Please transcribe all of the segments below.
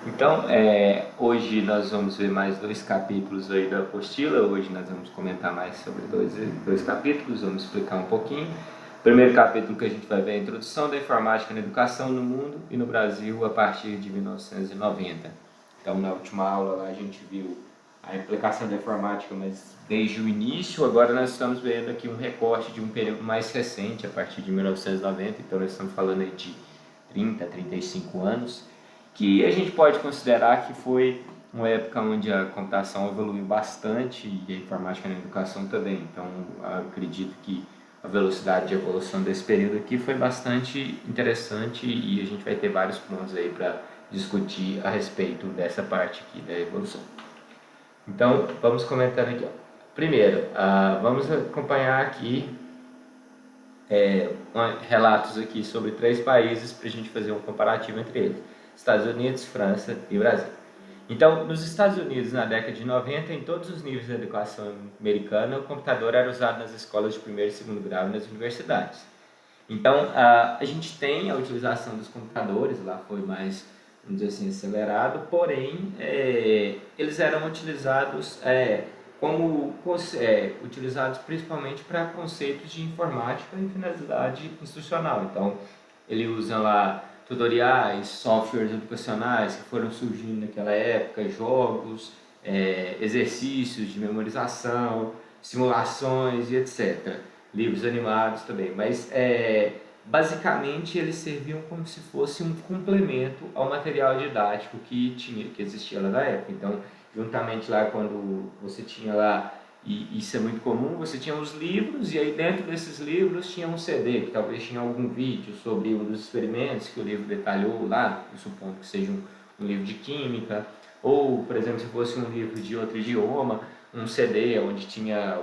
Então, hoje nós vamos ver mais dois capítulos aí da apostila. Hoje nós vamos comentar mais sobre dois capítulos, vamos explicar um pouquinho. O primeiro capítulo que a gente vai ver é a introdução da informática na educação no mundo e no Brasil a partir de 1990. Então, na última aula lá a gente viu a implicação da informática, mas desde o início. Agora nós estamos vendo aqui um recorte de um período mais recente, a partir de 1990. Então, nós estamos falando aí de 30, 35 anos, que a gente pode considerar que foi uma época onde a computação evoluiu bastante e a informática na educação também. Então, acredito que a velocidade de evolução desse período aqui foi bastante interessante e a gente vai ter vários pontos aí para discutir a respeito dessa parte aqui da evolução. Então, vamos comentando aqui. Primeiro, vamos acompanhar aqui relatos aqui sobre 3 países para a gente fazer um comparativo entre eles: Estados Unidos, França e Brasil. Então, nos Estados Unidos, na década de 90, em todos os níveis da educação americana, o computador era usado nas escolas de primeiro e segundo grau e nas universidades. Então, a gente tem a utilização dos computadores, lá foi mais, vamos dizer assim, acelerado, porém, eles eram utilizados utilizados principalmente para conceitos de informática e finalidade institucional. Então, ele usa lá tutoriais, softwares educacionais que foram surgindo naquela época, jogos, exercícios de memorização, simulações e etc. Livros animados também, mas basicamente eles serviam como se fosse um complemento ao material didático que existia lá na época. Então, juntamente lá quando você tinha lá, e isso é muito comum, você tinha os livros, e aí dentro desses livros tinha um CD, que talvez tinha algum vídeo sobre um dos experimentos que o livro detalhou lá, eu suponho que seja um livro de química, ou, por exemplo, se fosse um livro de outro idioma, um CD onde tinha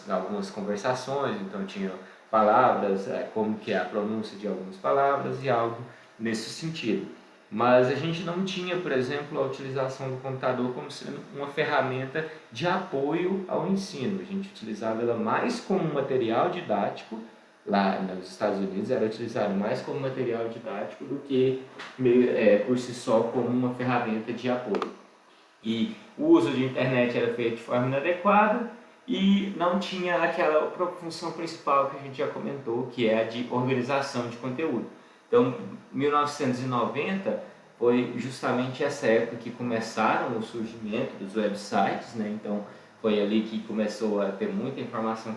algumas conversações, então tinha palavras, como que é a pronúncia de algumas palavras e algo nesse sentido. Mas a gente não tinha, por exemplo, a utilização do computador como sendo uma ferramenta de apoio ao ensino. A gente utilizava ela mais como um material didático. Lá nos Estados Unidos era utilizado mais como material didático do que por si só como uma ferramenta de apoio. E o uso de internet era feito de forma inadequada e não tinha aquela função principal que a gente já comentou, que é a de organização de conteúdo. Então, 1990 foi justamente essa época que começaram o surgimento dos websites, né? Então, foi ali que começou a ter muita informação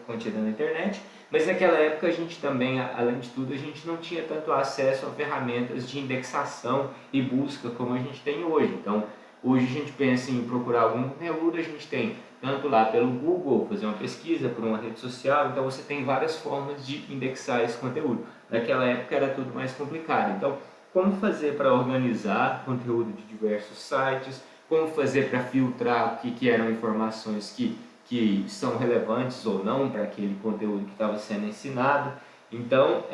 contida na internet, mas naquela época a gente também, além de tudo, a gente não tinha tanto acesso a ferramentas de indexação e busca como a gente tem hoje. Então, hoje a gente pensa em procurar algum conteúdo, a gente tem tanto lá pelo Google, fazer uma pesquisa por uma rede social, então você tem várias formas de indexar esse conteúdo. Naquela época era tudo mais complicado. Então, como fazer para organizar conteúdo de diversos sites, como fazer para filtrar o que eram informações que são relevantes ou não para aquele conteúdo que estava sendo ensinado. Então,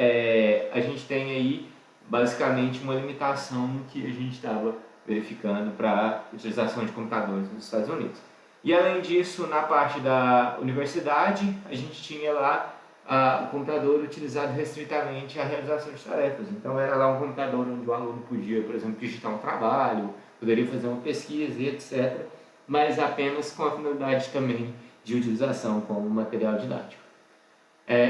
a gente tem aí basicamente uma limitação no que a gente estava verificando para a utilização de computadores nos Estados Unidos. E além disso, na parte da universidade, a gente tinha lá o computador utilizado restritamente à realização de tarefas. Então era lá um computador onde o aluno podia, por exemplo, digitar um trabalho, poderia fazer uma pesquisa e etc., mas apenas com a finalidade também de utilização como material didático.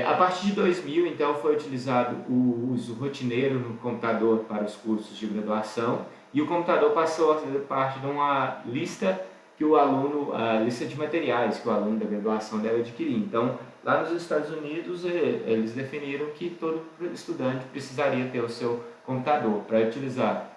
A partir de 2000, então, foi utilizado o uso rotineiro no computador para os cursos de graduação e o computador passou a fazer parte de uma lista que o aluno, a lista de materiais que o aluno da graduação deve adquirir. Então, lá nos Estados Unidos, eles definiram que todo estudante precisaria ter o seu computador para utilizar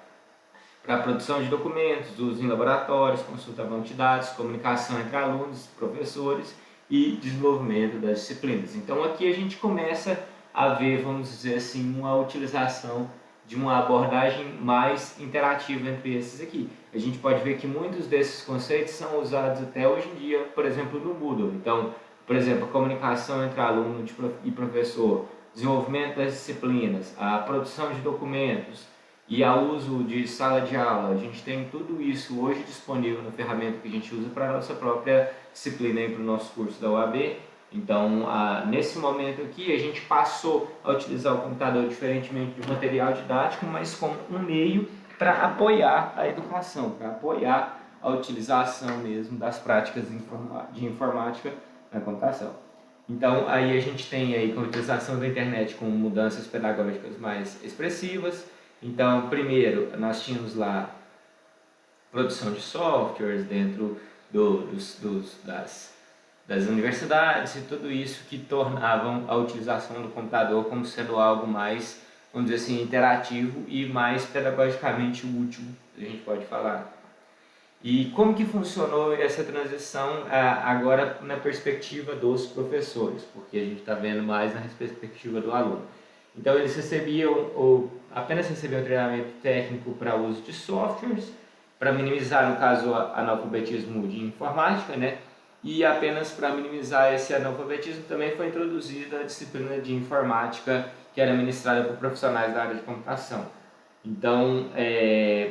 para a produção de documentos, uso em laboratórios, consulta de dados, comunicação entre alunos, professores e desenvolvimento das disciplinas. Então aqui a gente começa a ver, vamos dizer assim, uma utilização de uma abordagem mais interativa entre esses aqui. A gente pode ver que muitos desses conceitos são usados até hoje em dia, por exemplo, no Moodle. Então, por exemplo, a comunicação entre aluno e professor, desenvolvimento das disciplinas, a produção de documentos e ao uso de sala de aula. A gente tem tudo isso hoje disponível na ferramenta que a gente usa para a nossa própria disciplina e para o nosso curso da UAB. Então, nesse momento aqui, a gente passou a utilizar o computador diferentemente do material didático, mas como um meio para apoiar a educação, para apoiar a utilização mesmo das práticas de informática na computação. Então, aí a gente tem aí a utilização da internet com mudanças pedagógicas mais expressivas. Então, primeiro, nós tínhamos lá produção de softwares dentro das universidades e tudo isso que tornavam a utilização do computador como sendo algo mais, vamos dizer assim, interativo e mais pedagogicamente útil, a gente pode falar. E como que funcionou essa transição agora na perspectiva dos professores? Porque a gente está vendo mais na perspectiva do aluno. Então, eles apenas recebiam treinamento técnico para uso de softwares, para minimizar, no caso, o analfabetismo de informática, né? E apenas para minimizar esse analfabetismo também foi introduzida a disciplina de informática que era ministrada por profissionais da área de computação. Então,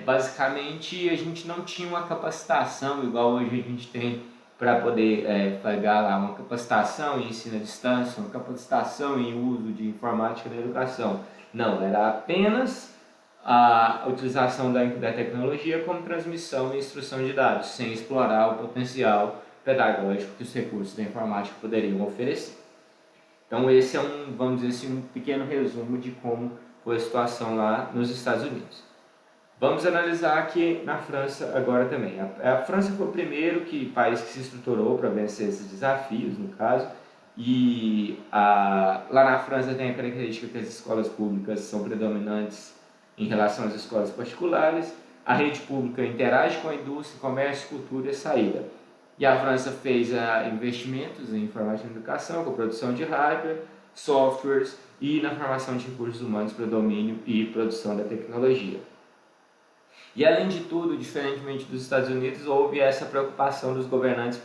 basicamente, a gente não tinha uma capacitação igual hoje a gente tem para poder pagar lá uma capacitação em ensino à distância, uma capacitação em uso de informática na educação. Não, era apenas a utilização da tecnologia como transmissão e instrução de dados, sem explorar o potencial pedagógico que os recursos da informática poderiam oferecer. Então, esse é vamos dizer assim, um pequeno resumo de como foi a situação lá nos Estados Unidos. Vamos analisar aqui na França agora também. A França foi o primeiro país que se estruturou para vencer esses desafios, no caso, e lá na França tem a característica que as escolas públicas são predominantes em relação às escolas particulares, a rede pública interage com a indústria, comércio, cultura e saída. E a França fez investimentos em informática e educação, com produção de hardware, softwares e na formação de recursos humanos para domínio e produção da tecnologia. E além de tudo, diferentemente dos Estados Unidos, houve essa preocupação dos governantes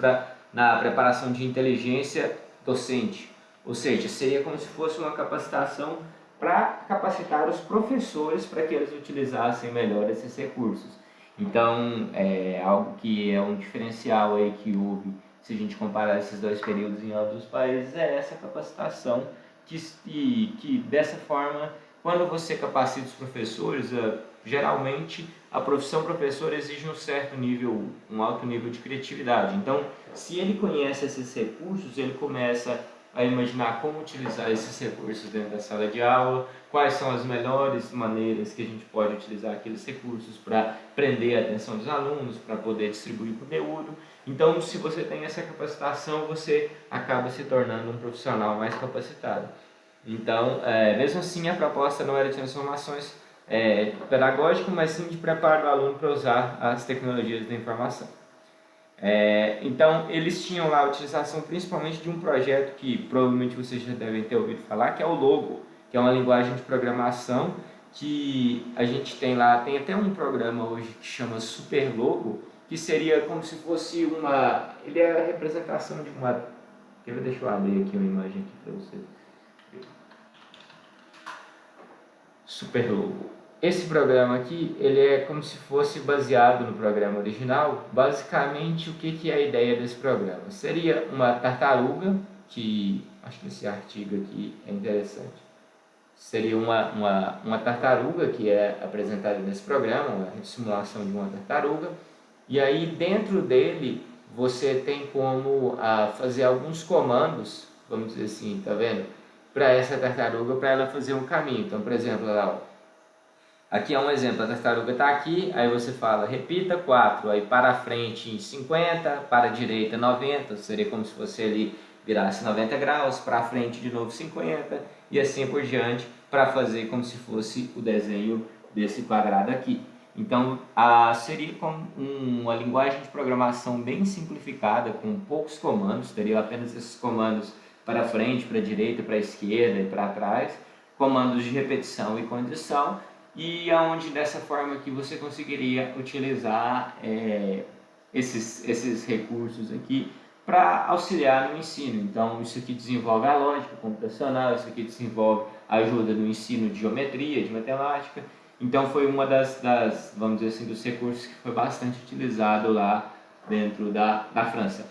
na preparação de inteligência docente. Ou seja, seria como se fosse uma capacitação para capacitar os professores para que eles utilizassem melhor esses recursos. Então, algo que é um diferencial aí que houve, se a gente comparar esses dois períodos em outros países, é essa capacitação que dessa forma, quando você capacita os professores, geralmente a profissão professor exige um alto nível de criatividade. Então, se ele conhece esses recursos, ele começa a imaginar como utilizar esses recursos dentro da sala de aula, quais são as melhores maneiras que a gente pode utilizar aqueles recursos para prender a atenção dos alunos, para poder distribuir conteúdo. Então, se você tem essa capacitação, você acaba se tornando um profissional mais capacitado. Então, mesmo assim, a proposta não era de transformações pedagógicas, mas sim de preparo do aluno para usar as tecnologias da informação. Então, eles tinham lá a utilização principalmente de um projeto que provavelmente vocês já devem ter ouvido falar, que é o Logo, que é uma linguagem de programação que a gente tem lá, tem até um programa hoje que chama Superlogo, que seria como se fosse ele é a representação de uma... Deixa eu abrir aqui uma imagem aqui para vocês. Superlogo. Esse programa aqui, ele é como se fosse baseado no programa original. Basicamente, o que é a ideia desse programa? Seria uma tartaruga, que acho que esse artigo aqui é interessante. Seria uma tartaruga que é apresentada nesse programa, uma simulação de uma tartaruga. E aí, dentro dele, você tem como fazer alguns comandos, vamos dizer assim, tá vendo? Para essa tartaruga, para ela fazer um caminho. Então, por exemplo, aqui é um exemplo, a tartaruga está aqui, aí você fala, repita 4, aí para a frente em 50, para a direita 90, seria como se você ali virasse 90 graus, para a frente de novo 50, e assim por diante, para fazer como se fosse o desenho desse quadrado aqui. Então, seria como uma linguagem de programação bem simplificada, com poucos comandos, teria apenas esses comandos para frente, para a direita, para a esquerda e para trás, comandos de repetição e condição, e aonde dessa forma que você conseguiria utilizar esses recursos aqui para auxiliar no ensino. Então, isso aqui desenvolve a lógica computacional, isso aqui desenvolve a ajuda no ensino de geometria, de matemática. Então, foi uma vamos dizer assim, dos recursos que foi bastante utilizado lá dentro da França.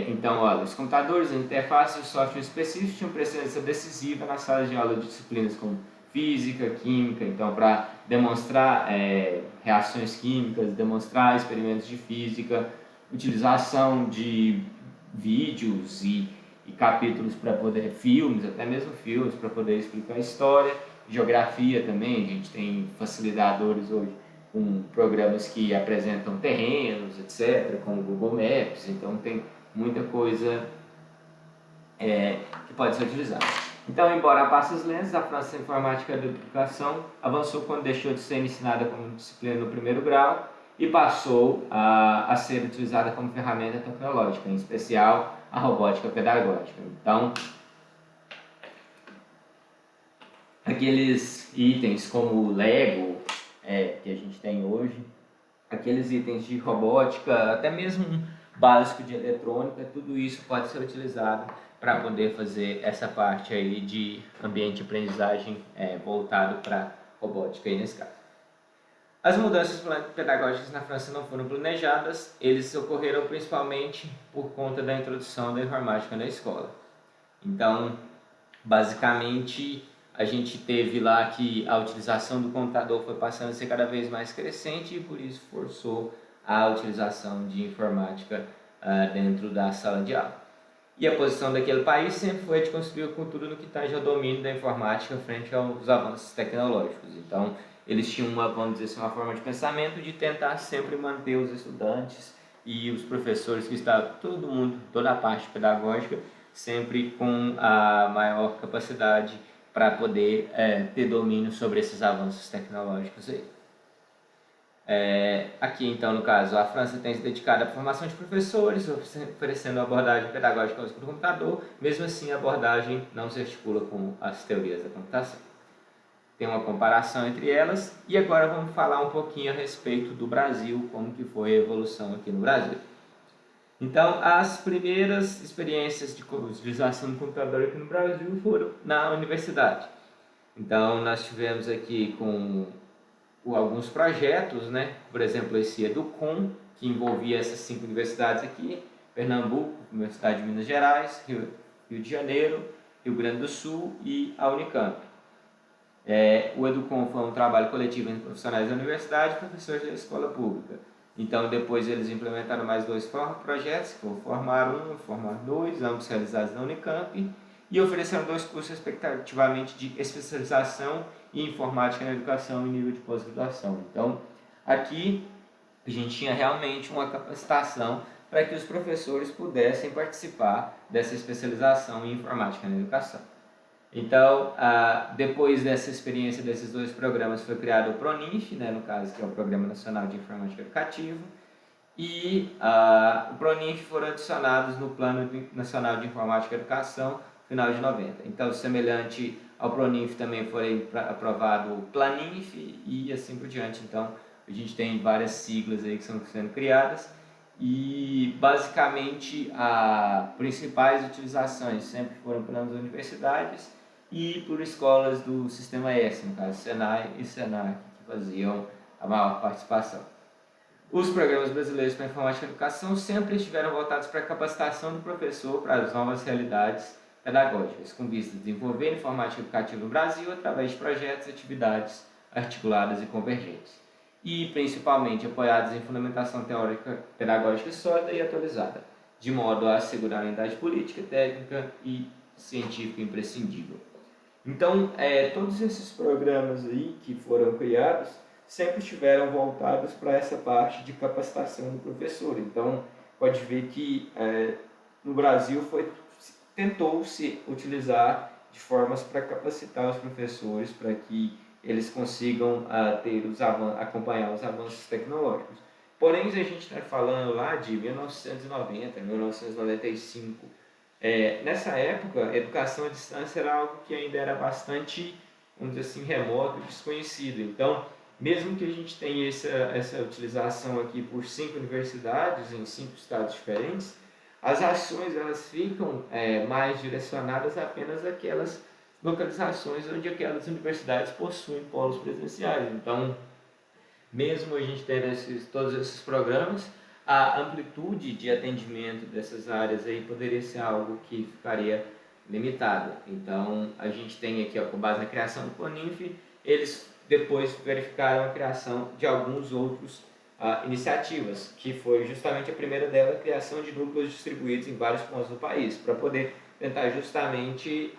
Então, olha, os computadores, a interface e os softwares específicos tinham presença decisiva nas salas de aula de disciplinas como física, química, então para demonstrar reações químicas, demonstrar experimentos de física, utilização de vídeos e capítulos para poder, filmes, até mesmo filmes, para poder explicar a história, geografia também. A gente tem facilitadores hoje com programas que apresentam terrenos, etc., como o Google Maps, então tem muita coisa que pode ser utilizada. Então, embora a passos lentos, a França Informática da Educação avançou quando deixou de ser ensinada como disciplina no primeiro grau e passou a ser utilizada como ferramenta tecnológica, em especial a robótica pedagógica. Então, aqueles itens como o Lego que a gente tem hoje, aqueles itens de robótica, até mesmo um básico de eletrônica, tudo isso pode ser utilizado para poder fazer essa parte aí de ambiente de aprendizagem voltado para robótica aí nesse caso. As mudanças pedagógicas na França não foram planejadas, eles ocorreram principalmente por conta da introdução da informática na escola. Então, basicamente, a gente teve lá que a utilização do computador foi passando a ser cada vez mais crescente e por isso forçou a utilização de informática dentro da sala de aula. E a posição daquele país sempre foi de construir a cultura no que tange ao domínio da informática frente aos avanços tecnológicos. Então, eles tinham vamos dizer assim, uma forma de pensamento de tentar sempre manter os estudantes e os professores que estavam, todo mundo, toda a parte pedagógica, sempre com a maior capacidade para poder ter domínio sobre esses avanços tecnológicos aí. Aqui, então, no caso, a França tem se dedicado à formação de professores, oferecendo uma abordagem pedagógica do computador. Mesmo assim, a abordagem não se articula com as teorias da computação. Tem uma comparação entre elas. E agora vamos falar um pouquinho a respeito do Brasil, como que foi a evolução aqui no Brasil. Então, as primeiras experiências de utilização do computador aqui no Brasil foram na universidade. Então, nós tivemos aqui com alguns projetos, né? Por exemplo, esse Educom, que envolvia essas 5 universidades aqui: Pernambuco, Universidade de Minas Gerais, Rio de Janeiro, Rio Grande do Sul e a Unicamp. O Educom foi um trabalho coletivo entre profissionais da universidade e professores da escola pública. Então, depois eles implementaram mais 2 projetos, que foram Formar 1 e Formar 2, ambos realizados na Unicamp, e ofereceram 2 cursos, respectivamente, de especialização em informática na educação em nível de pós-graduação. Então, aqui a gente tinha realmente uma capacitação para que os professores pudessem participar dessa especialização em informática na educação. Então, depois dessa experiência desses 2 programas, foi criado o PRONINF, né, no caso, que é o Programa Nacional de Informática Educativa, e o PRONINF foram adicionados no Plano Nacional de Informática Educação, final de 90. Então, semelhante ao PRONINF, também foi aprovado o PLANINF e assim por diante. Então, a gente tem várias siglas aí que estão sendo criadas e, basicamente, as principais utilizações sempre foram pelas universidades e por escolas do Sistema S, no caso, Senai e Senac, que faziam a maior participação. Os programas brasileiros para a informática e educação sempre estiveram voltados para a capacitação do professor para as novas realidades pedagógicas, com vista a desenvolver a informática educativa no Brasil através de projetos e atividades articuladas e convergentes, e principalmente apoiados em fundamentação teórica pedagógica sólida e atualizada, de modo a assegurar a unidade política, técnica e científica imprescindível. Então, todos esses programas aí que foram criados sempre estiveram voltados para essa parte de capacitação do professor. Então, pode ver que no Brasil tentou-se utilizar de formas para capacitar os professores para que eles consigam acompanhar os avanços tecnológicos. Porém, se a gente está falando lá de 1990, 1995, nessa época, a educação à distância era algo que ainda era bastante, vamos dizer assim, remoto e desconhecido. Então, mesmo que a gente tenha essa utilização aqui por 5 universidades em 5 estados diferentes, as ações elas ficam mais direcionadas apenas àquelas localizações onde aquelas universidades possuem polos presenciais. Então, mesmo a gente tendo todos esses programas, a amplitude de atendimento dessas áreas aí poderia ser algo que ficaria limitado. Então, a gente tem aqui, com base na criação do PRONINF, eles depois verificaram a criação de alguns outros iniciativas, que foi justamente a primeira dela, a criação de núcleos distribuídos em vários pontos do país, para poder tentar justamente,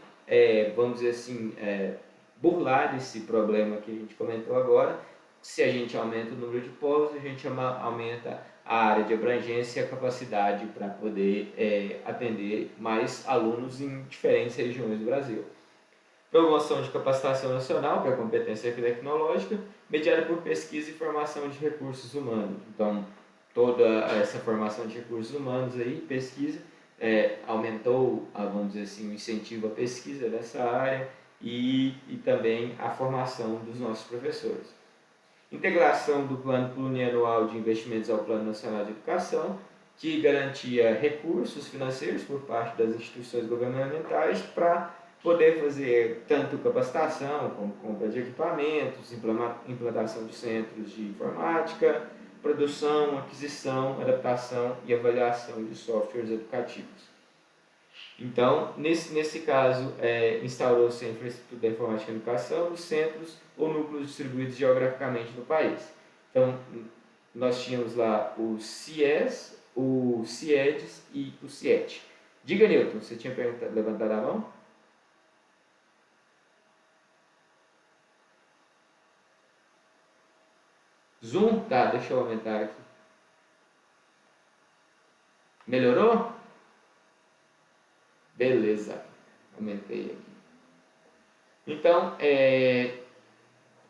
vamos dizer assim, burlar esse problema que a gente comentou agora. Se a gente aumenta o número de polos, a gente aumenta a área de abrangência e a capacidade para poder atender mais alunos em diferentes regiões do Brasil. Promoção de capacitação nacional para competência tecnológica, mediada por pesquisa e formação de recursos humanos. Então, toda essa formação de recursos humanos aí, pesquisa, aumentou, vamos dizer assim, o incentivo à pesquisa dessa área e também a formação dos nossos professores. Integração do Plano Plurianual de Investimentos ao Plano Nacional de Educação, que garantia recursos financeiros por parte das instituições governamentais para poder fazer tanto capacitação, como compra de equipamentos, implantação de centros de informática, produção, aquisição, adaptação e avaliação de softwares educativos. Então, nesse caso, instaurou-se a infraestrutura da informática e educação nos centros ou núcleos distribuídos geograficamente no país. Então, nós tínhamos lá o CIES, o CIEDES e o CIET. Diga, Newton, você tinha levantado a mão? Zoom? Tá, deixa eu aumentar aqui. Melhorou? Beleza, aumentei aqui. Então,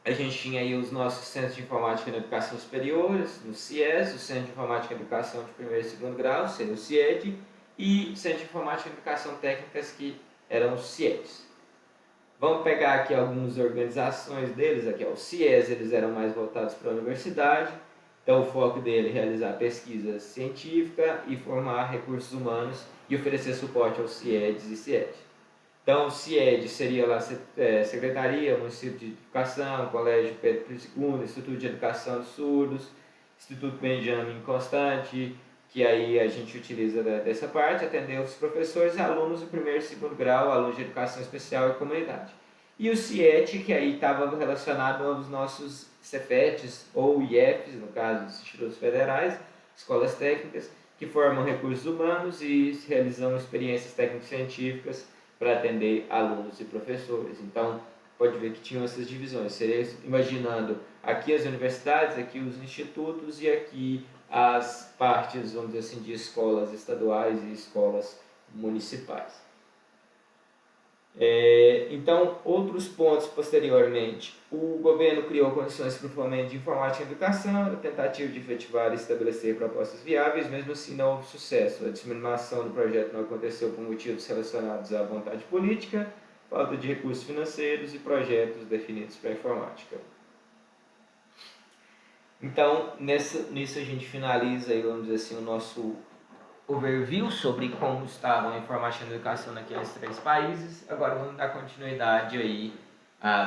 a gente tinha aí os nossos centros de informática na educação superiores, no CIES, o Centro de Informática e Educação de primeiro e segundo grau, sendo o CIED, e Centro de Informática e Educação Técnicas, que eram os CIEDs. Vamos pegar aqui algumas organizações deles, aqui ó, o CIES, eles eram mais voltados para a universidade, então o foco dele é realizar pesquisa científica e formar recursos humanos e oferecer suporte aos CIEDs e CIEDs. Então, o CIED seria lá Secretaria, Município de Educação, Colégio Pedro II, Instituto de Educação dos Surdos, Instituto Benjamin Constant, que aí a gente utiliza dessa parte, atender os professores e alunos do primeiro e segundo grau, alunos de educação especial e comunidade. E o CIET, que aí estava relacionado aos nossos Cefetes ou IEFs, no caso dos institutos federais, escolas técnicas, que formam recursos humanos e realizam experiências técnico-científicas para atender alunos e professores. Então, pode ver que tinham essas divisões. Seria imaginando aqui as universidades, aqui os institutos e aqui as partes, vamos dizer assim, de escolas estaduais e escolas municipais. Então, outros pontos posteriormente, o governo criou condições para o fomento de informática e educação, a tentativa de efetivar e estabelecer propostas viáveis, mesmo assim não houve sucesso. A disseminação do projeto não aconteceu por motivos relacionados à vontade política, falta de recursos financeiros e projetos definidos para a informática. Então, nisso a gente finaliza, aí, vamos dizer assim, o nosso overview sobre como estavam a informática e a educação naqueles 3 países. Agora vamos dar continuidade aí,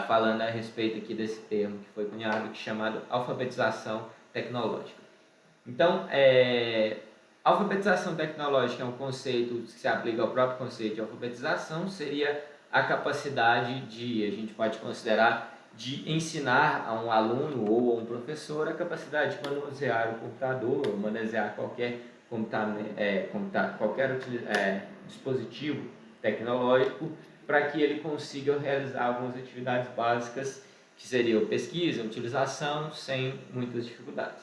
falando a respeito aqui desse termo que foi cunhado, que é chamado alfabetização tecnológica. Então, alfabetização tecnológica é um conceito que se aplica ao próprio conceito de alfabetização, seria a capacidade de, a gente pode considerar, de ensinar a um aluno ou a um professor a capacidade de manusear o computador, ou manusear qualquer dispositivo tecnológico para que ele consiga realizar algumas atividades básicas que seriam pesquisa, utilização, sem muitas dificuldades.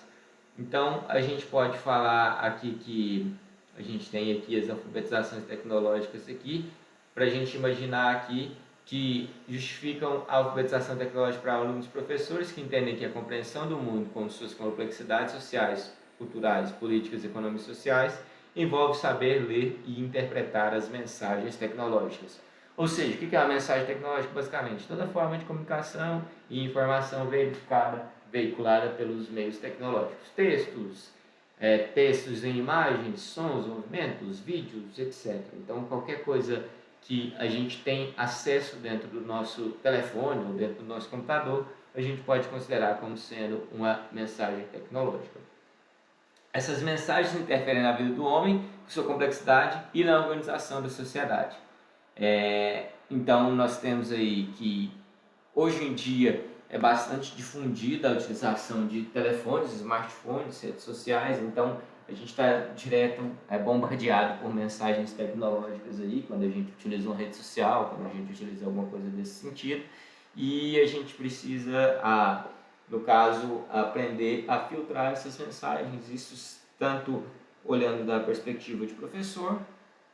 Então, a gente pode falar aqui que a gente tem aqui as alfabetizações tecnológicas aqui, para a gente imaginar aqui que justificam a alfabetização tecnológica para alunos e professores que entendem que a compreensão do mundo com suas complexidades sociais, culturais, políticas, econômicas e sociais envolve saber ler e interpretar as mensagens tecnológicas. Ou seja, o que é a mensagem tecnológica? Basicamente, toda forma de comunicação e informação veiculada pelos meios tecnológicos. Textos em imagens, sons, movimentos, vídeos, etc. Então, qualquer coisa que a gente tem acesso dentro do nosso telefone ou dentro do nosso computador, a gente pode considerar como sendo uma mensagem tecnológica. Essas mensagens interferem na vida do homem, com sua complexidade e na organização da sociedade. Então, nós temos aí que, hoje em dia, é bastante difundida a utilização de telefones, smartphones, redes sociais, então a gente está direto bombardeado por mensagens tecnológicas aí, quando a gente utiliza uma rede social, quando a gente utiliza alguma coisa desse sentido, e a gente precisa, no caso, aprender a filtrar essas mensagens, isso tanto olhando da perspectiva de professor,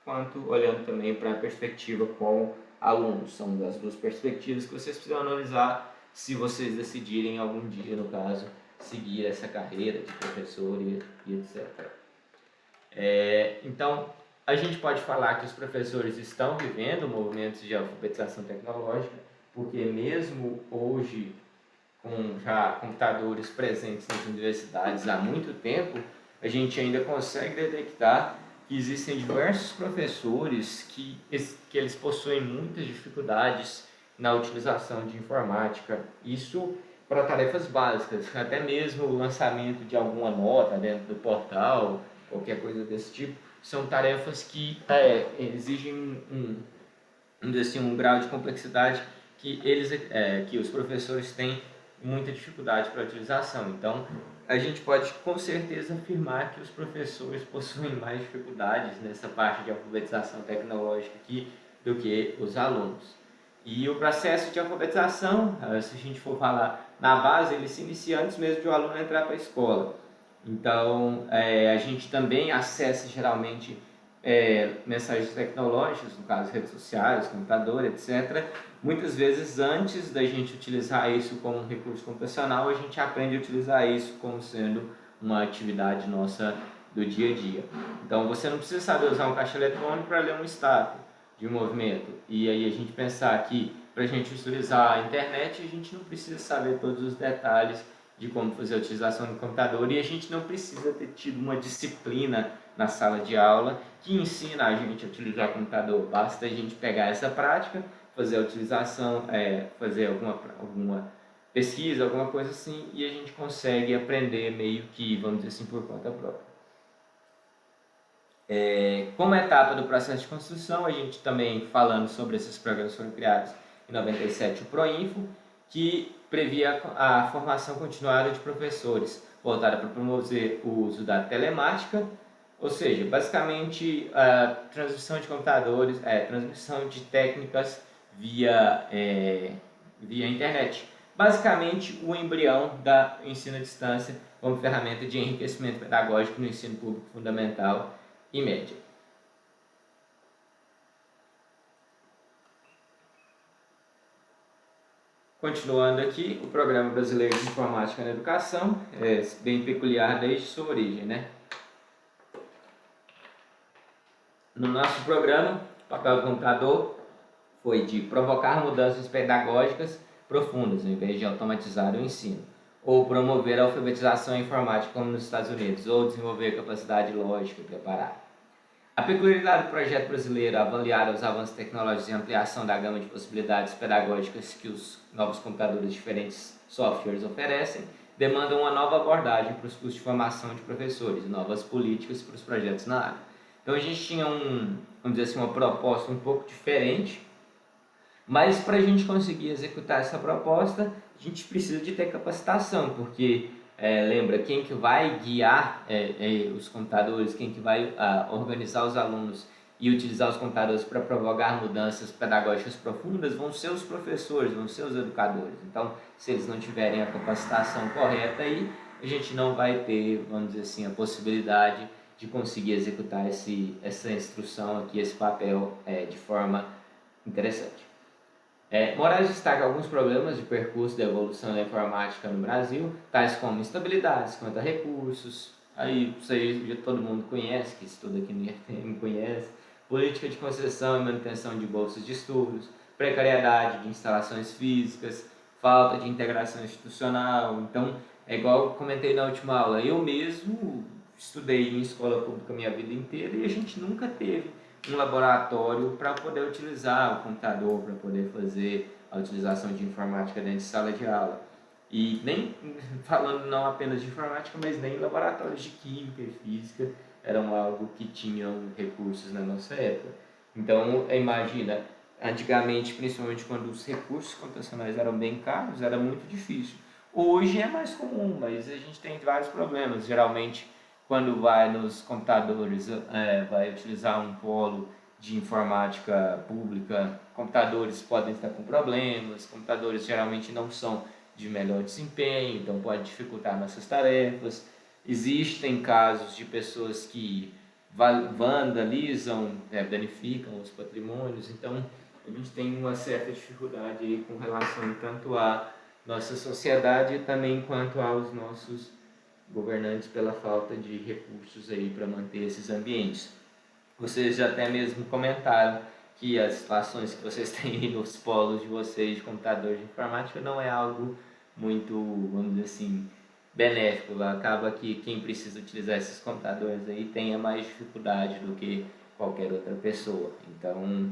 quanto olhando também para a perspectiva com alunos. São as duas perspectivas que vocês precisam analisar se vocês decidirem algum dia, no caso, seguir essa carreira de professor e etc. Então, a gente pode falar que os professores estão vivendo movimentos de alfabetização tecnológica, porque mesmo hoje, com já computadores presentes nas universidades há muito tempo, a gente ainda consegue detectar que existem diversos professores que eles possuem muitas dificuldades na utilização de informática. Isso para tarefas básicas, até mesmo o lançamento de alguma nota dentro do portal, qualquer coisa desse tipo, são tarefas que exigem um grau de complexidade que os professores têm muita dificuldade para a utilização. Então, a gente pode com certeza afirmar que os professores possuem mais dificuldades nessa parte de alfabetização tecnológica aqui do que os alunos. E o processo de alfabetização, se a gente for falar na base, ele se inicia antes mesmo de o aluno entrar para a escola. Então, a gente também acessa geralmente mensagens tecnológicas, no caso redes sociais, computador, etc. Muitas vezes antes da gente utilizar isso como um recurso computacional, a gente aprende a utilizar isso como sendo uma atividade nossa do dia a dia. Então você não precisa saber usar um caixa eletrônico para ler um status de movimento. E aí a gente pensar que para a gente utilizar a internet, a gente não precisa saber todos os detalhes de como fazer a utilização do computador e a gente não precisa ter tido uma disciplina na sala de aula que ensina a gente a utilizar o computador. Basta a gente pegar essa prática, fazer a utilização, fazer alguma pesquisa, alguma coisa assim, e a gente consegue aprender meio que, vamos dizer assim, por conta própria. Como etapa do processo de construção, a gente também falando sobre esses programas que foram criados em 97, o PROINFO, que previa a formação continuada de professores, voltada para promover o uso da telemática, ou seja, basicamente a transmissão de computadores, transmissão de técnicas via internet. Basicamente o embrião da ensino à distância como ferramenta de enriquecimento pedagógico no ensino público fundamental e médio. Continuando aqui, o Programa Brasileiro de Informática na Educação é bem peculiar desde sua origem, né? No nosso programa, o papel do computador foi de provocar mudanças pedagógicas profundas, ao invés de automatizar o ensino, ou promover a alfabetização informática como nos Estados Unidos, ou desenvolver capacidade lógica preparada. A peculiaridade do projeto brasileiro, avaliar os avanços tecnológicos e a ampliação da gama de possibilidades pedagógicas que os novos computadores de diferentes softwares oferecem, demandam uma nova abordagem para os cursos de formação de professores e novas políticas para os projetos na área. Então a gente tinha vamos dizer assim, uma proposta um pouco diferente, mas para a gente conseguir executar essa proposta, a gente precisa de ter capacitação, porque lembra, quem que vai guiar os computadores, quem que vai organizar os alunos e utilizar os computadores para provocar mudanças pedagógicas profundas vão ser os professores, vão ser os educadores. Então, se eles não tiverem a capacitação correta aí, a gente não vai ter, vamos dizer assim, a possibilidade de conseguir executar essa instrução aqui, esse papel de forma interessante. Moraes destaca alguns problemas de percurso da evolução da informática no Brasil, tais como instabilidades quanto a recursos, aí isso aí todo mundo conhece, que estuda aqui no IRTM conhece, política de concessão e manutenção de bolsas de estudos, precariedade de instalações físicas, falta de integração institucional. Então, é igual eu comentei na última aula, eu mesmo estudei em escola pública a minha vida inteira e a gente nunca teve um laboratório para poder utilizar o computador, para poder fazer a utilização de informática dentro de sala de aula. E nem falando não apenas de informática, mas nem laboratórios de química e física eram algo que tinham recursos na nossa época. Então, imagina, Antigamente, principalmente quando os recursos computacionais eram bem caros, era muito difícil. Hoje é mais comum, mas a gente tem vários problemas. Geralmente, quando vai nos computadores, vai utilizar um polo de informática pública, computadores podem estar com problemas, computadores geralmente não são de melhor desempenho, então pode dificultar nossas tarefas. Existem casos de pessoas que vandalizam, danificam os patrimônios, então a gente tem uma certa dificuldade aí com relação tanto à nossa sociedade e também quanto aos nossos governantes pela falta de recursos aí para manter esses ambientes. Vocês já até mesmo comentaram que as situações que vocês têm nos polos de vocês de computadores de informática não é algo muito, vamos dizer assim, benéfico. Acaba que quem precisa utilizar esses computadores aí tenha mais dificuldade do que qualquer outra pessoa. Então,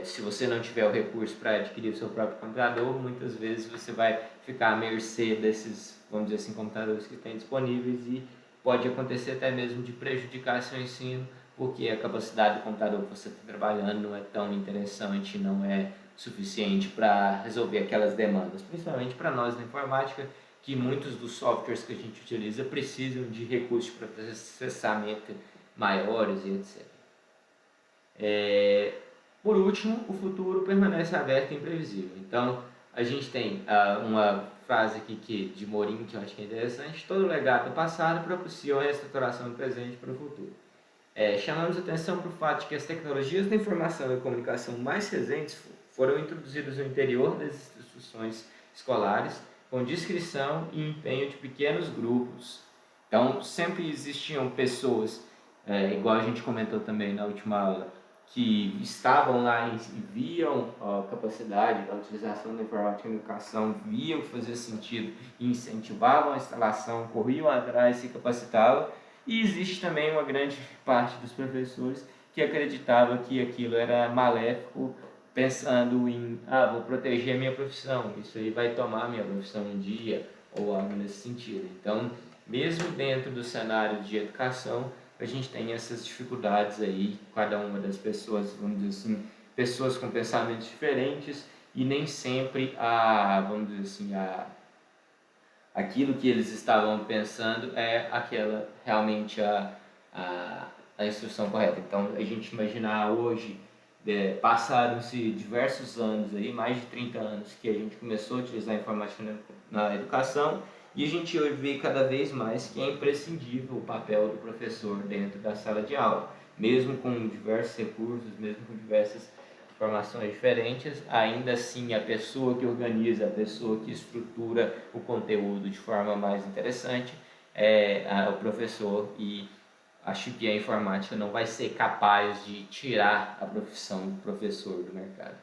se você não tiver o recurso para adquirir o seu próprio computador, muitas vezes você vai ficar à mercê desses, vamos dizer assim, computadores que têm disponíveis e pode acontecer até mesmo de prejudicar seu ensino, porque a capacidade do computador que você está trabalhando não é tão interessante, não é suficiente para resolver aquelas demandas, principalmente para nós na informática, que muitos dos softwares que a gente utiliza precisam de recursos para processamento maiores e etc. Por último, o futuro permanece aberto e imprevisível. Então, a gente tem uma frase aqui de Morin que eu acho que é interessante: todo legado do passado propicia a reestruturação do presente para o futuro. Chamamos atenção para o fato de que as tecnologias da informação e comunicação mais recentes foram introduzidas no interior das instituições escolares com discrição e empenho de pequenos grupos. Então, sempre existiam pessoas, igual a gente comentou também na última aula, que estavam lá e viam a capacidade da utilização da informática na educação, viam que fazia sentido, incentivavam a instalação, corriam atrás, se capacitavam. E existe também uma grande parte dos professores que acreditava que aquilo era maléfico, pensando em, vou proteger a minha profissão, isso aí vai tomar a minha profissão um dia, ou algo nesse sentido. Então, mesmo dentro do cenário de educação, a gente tem essas dificuldades aí, cada uma das pessoas, vamos dizer assim, pessoas com pensamentos diferentes e nem sempre vamos dizer assim, aquilo que eles estavam pensando é aquela realmente a instrução correta. Então, a gente imaginar hoje, passaram-se diversos anos, aí, mais de 30 anos, que a gente começou a utilizar a informática na educação, e a gente vê cada vez mais que é imprescindível o papel do professor dentro da sala de aula. Mesmo com diversos recursos, mesmo com diversas formações diferentes, ainda assim a pessoa que organiza, a pessoa que estrutura o conteúdo de forma mais interessante é o professor, e acho que a informática não vai ser capaz de tirar a profissão do professor do mercado.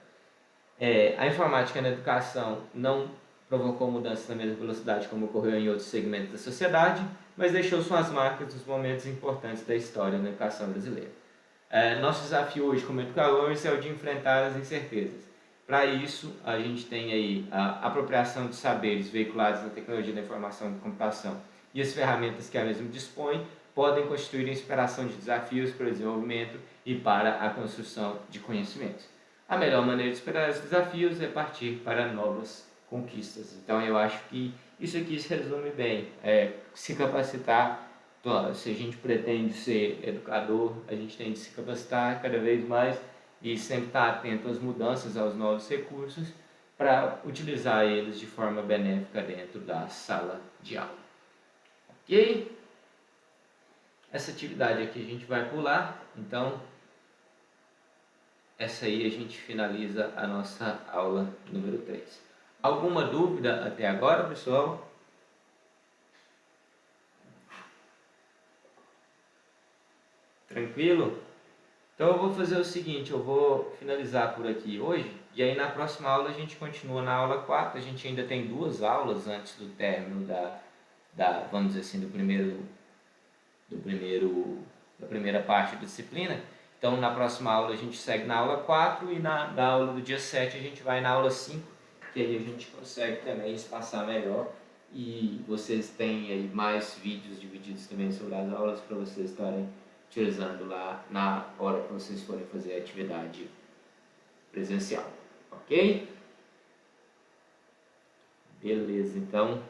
A informática na educação não provocou mudanças na mesma velocidade como ocorreu em outros segmentos da sociedade, mas deixou suas marcas nos momentos importantes da história da educação brasileira. Nosso desafio hoje como educadores é o de enfrentar as incertezas. Para isso, a gente tem aí a apropriação de saberes veiculados na tecnologia da informação e computação e as ferramentas que a mesma dispõe podem constituir inspiração de desafios para o desenvolvimento e para a construção de conhecimentos. A melhor maneira de superar os desafios é partir para novas conquistas. Então, eu acho que isso aqui se resume bem. Se capacitar. Se a gente pretende ser educador, a gente tem de se capacitar cada vez mais e sempre estar atento às mudanças, aos novos recursos, para utilizar eles de forma benéfica dentro da sala de aula. Ok? Essa atividade aqui a gente vai pular, então essa aí a gente finaliza a nossa aula número 3. Alguma dúvida até agora, pessoal? Tranquilo? Então eu vou fazer o seguinte, eu vou finalizar por aqui hoje, e aí na próxima aula a gente continua na aula 4, a gente ainda tem 2 aulas antes do término vamos dizer assim, da primeira parte da disciplina. Então na próxima aula a gente segue na aula 4 e na aula do dia 7 a gente vai na aula 5, que aí a gente consegue também espaçar melhor e vocês têm aí mais vídeos divididos também sobre as aulas para vocês estarem utilizando lá na hora que vocês forem fazer a atividade presencial, ok? Beleza, então